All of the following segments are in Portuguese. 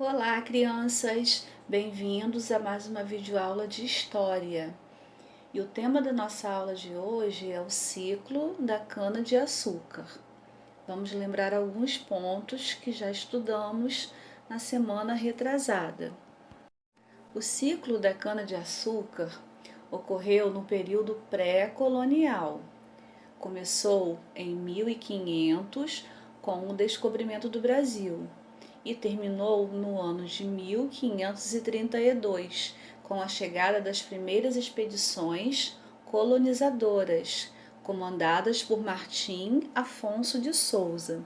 Olá, crianças! Bem-vindos a mais uma videoaula de História. E o tema da nossa aula de hoje é o ciclo da cana-de-açúcar. Vamos lembrar alguns pontos que já estudamos na semana retrasada. O ciclo da cana-de-açúcar ocorreu no período pré-colonial. Começou em 1500 com o descobrimento do Brasil e terminou no ano de 1532 com a chegada das primeiras expedições colonizadoras, comandadas por Martim Afonso de Souza.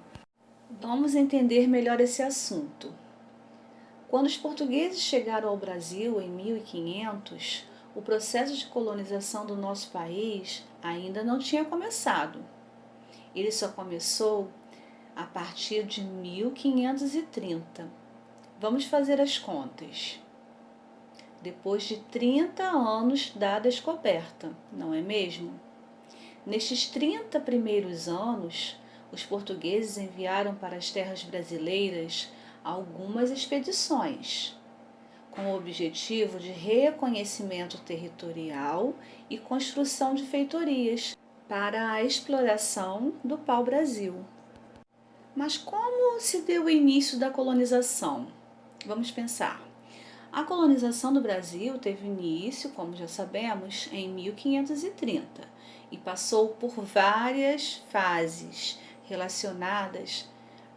Vamos entender melhor esse assunto. Quando os portugueses chegaram ao Brasil em 1500, o processo de colonização do nosso país ainda não tinha começado. Ele só começou a partir de 1530. Vamos fazer as contas. Depois de 30 anos da descoberta, não é mesmo? Nestes 30 primeiros anos, os portugueses enviaram para as terras brasileiras algumas expedições, com o objetivo de reconhecimento territorial e construção de feitorias para a exploração do pau-brasil. Mas como se deu o início da colonização? Vamos pensar. A colonização do Brasil teve início, como já sabemos, em 1530 e passou por várias fases relacionadas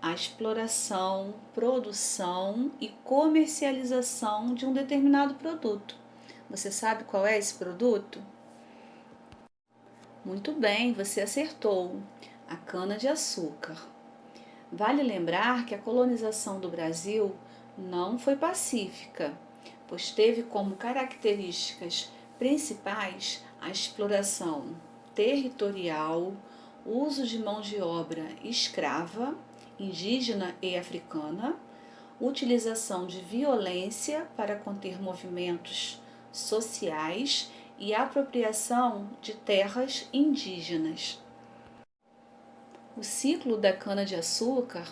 à exploração, produção e comercialização de um determinado produto. Você sabe qual é esse produto? Muito bem, você acertou. A cana-de-açúcar. Vale lembrar que a colonização do Brasil não foi pacífica, pois teve como características principais a exploração territorial, uso de mão de obra escrava, indígena e africana, utilização de violência para conter movimentos sociais e apropriação de terras indígenas. O ciclo da cana-de-açúcar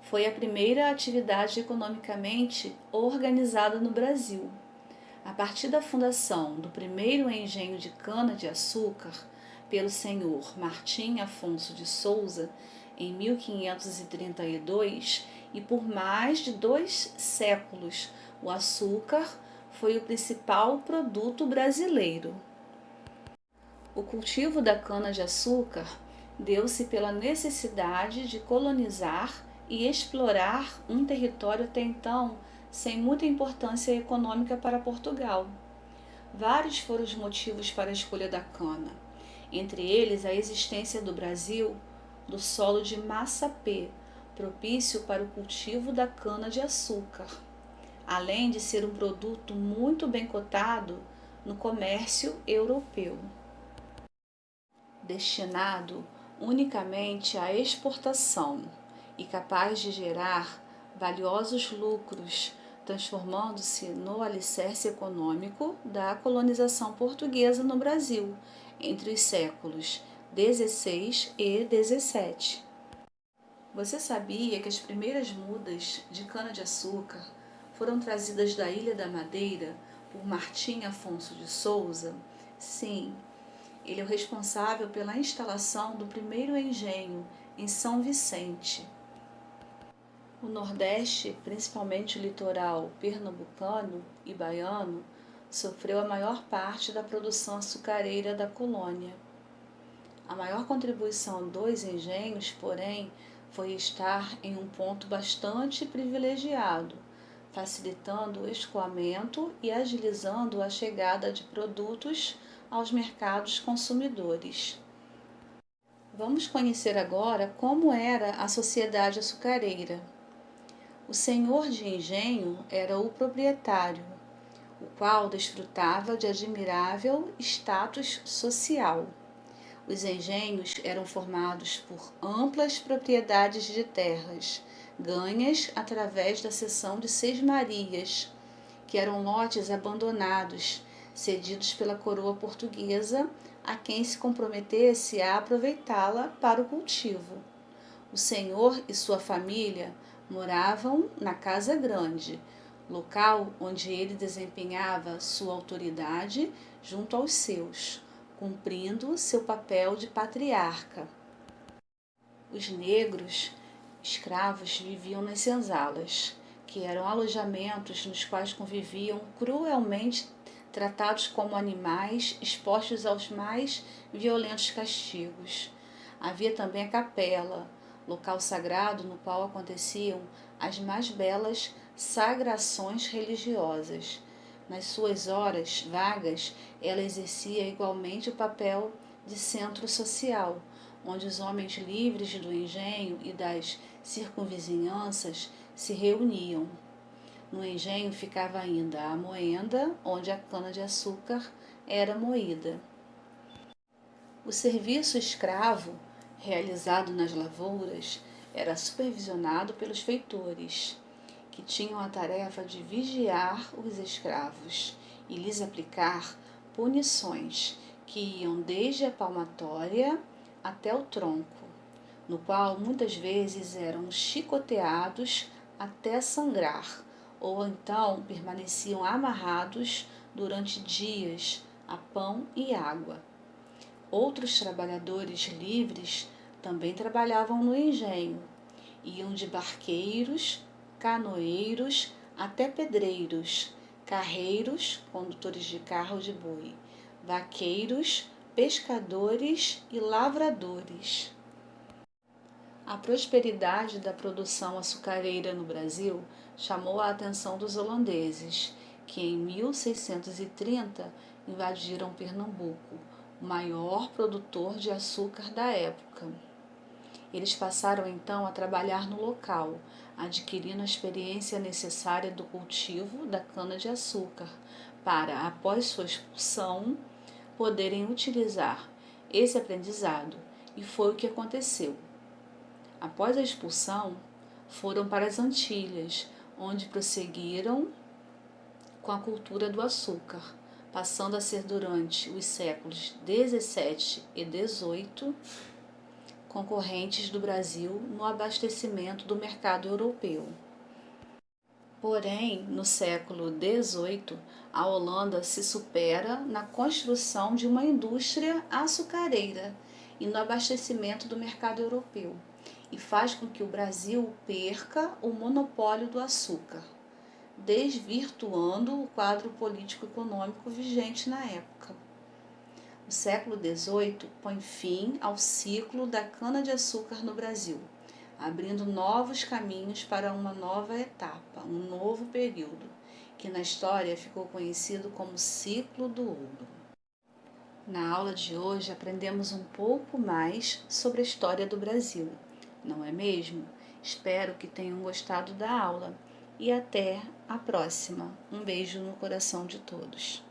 foi a primeira atividade economicamente organizada no Brasil. A partir da fundação do primeiro engenho de cana-de-açúcar pelo senhor Martim Afonso de Souza, em 1532, e por mais de 2 séculos, o açúcar foi o principal produto brasileiro. O cultivo da cana-de-açúcar deu-se pela necessidade de colonizar e explorar um território até então sem muita importância econômica para Portugal. Vários foram os motivos para a escolha da cana, entre eles a existência do Brasil do solo de massapê, propício para o cultivo da cana-de-açúcar, além de ser um produto muito bem cotado no comércio europeu. Destinado unicamente à exportação e capaz de gerar valiosos lucros, transformando-se no alicerce econômico da colonização portuguesa no Brasil entre os séculos XVI e XVII. Você sabia que as primeiras mudas de cana-de-açúcar foram trazidas da Ilha da Madeira por Martim Afonso de Souza? Sim, ele é o responsável pela instalação do primeiro engenho em São Vicente. O Nordeste, principalmente o litoral pernambucano e baiano, sofreu a maior parte da produção açucareira da colônia. A maior contribuição dos engenhos, porém, foi estar em um ponto bastante privilegiado, facilitando o escoamento e agilizando a chegada de produtos aos mercados consumidores. Vamos conhecer agora como era a sociedade açucareira. O senhor de engenho era o proprietário, o qual desfrutava de admirável status social. Os engenhos eram formados por amplas propriedades de terras, ganhas através da cessão de sesmarias, que eram lotes abandonados, cedidos pela coroa portuguesa a quem se comprometesse a aproveitá-la para o cultivo. O senhor e sua família moravam na Casa Grande, local onde ele desempenhava sua autoridade junto aos seus, cumprindo seu papel de patriarca. Os negros escravos viviam nas senzalas, que eram alojamentos nos quais conviviam cruelmente tratados como animais expostos aos mais violentos castigos. Havia também a capela, local sagrado no qual aconteciam as mais belas sagrações religiosas. Nas suas horas vagas, ela exercia igualmente o papel de centro social, onde os homens livres do engenho e das circunvizinhanças se reuniam. No engenho ficava ainda a moenda, onde a cana-de-açúcar era moída. O serviço escravo, realizado nas lavouras, era supervisionado pelos feitores, que tinham a tarefa de vigiar os escravos e lhes aplicar punições que iam desde a palmatória até o tronco, no qual muitas vezes eram chicoteados até sangrar, ou então permaneciam amarrados durante dias a pão e água. Outros trabalhadores livres também trabalhavam no engenho, iam de barqueiros, canoeiros até pedreiros, carreiros, condutores de carro de boi, vaqueiros, pescadores e lavradores. A prosperidade da produção açucareira no Brasil chamou a atenção dos holandeses, que em 1630 invadiram Pernambuco, o maior produtor de açúcar da época. Eles passaram então a trabalhar no local, adquirindo a experiência necessária do cultivo da cana-de-açúcar, para, após sua expulsão, poderem utilizar esse aprendizado, e foi o que aconteceu. Após a expulsão, foram para as Antilhas, onde prosseguiram com a cultura do açúcar, passando a ser durante os séculos XVII e XVIII concorrentes do Brasil no abastecimento do mercado europeu. Porém, no século XVIII, a Holanda se supera na construção de uma indústria açucareira e no abastecimento do mercado europeu, e faz com que o Brasil perca o monopólio do açúcar, desvirtuando o quadro político-econômico vigente na época. O século XVIII põe fim ao ciclo da cana-de-açúcar no Brasil, abrindo novos caminhos para uma nova etapa, um novo período, que na história ficou conhecido como ciclo do ouro. Na aula de hoje aprendemos um pouco mais sobre a história do Brasil, não é mesmo? Espero que tenham gostado da aula e até a próxima. Um beijo no coração de todos.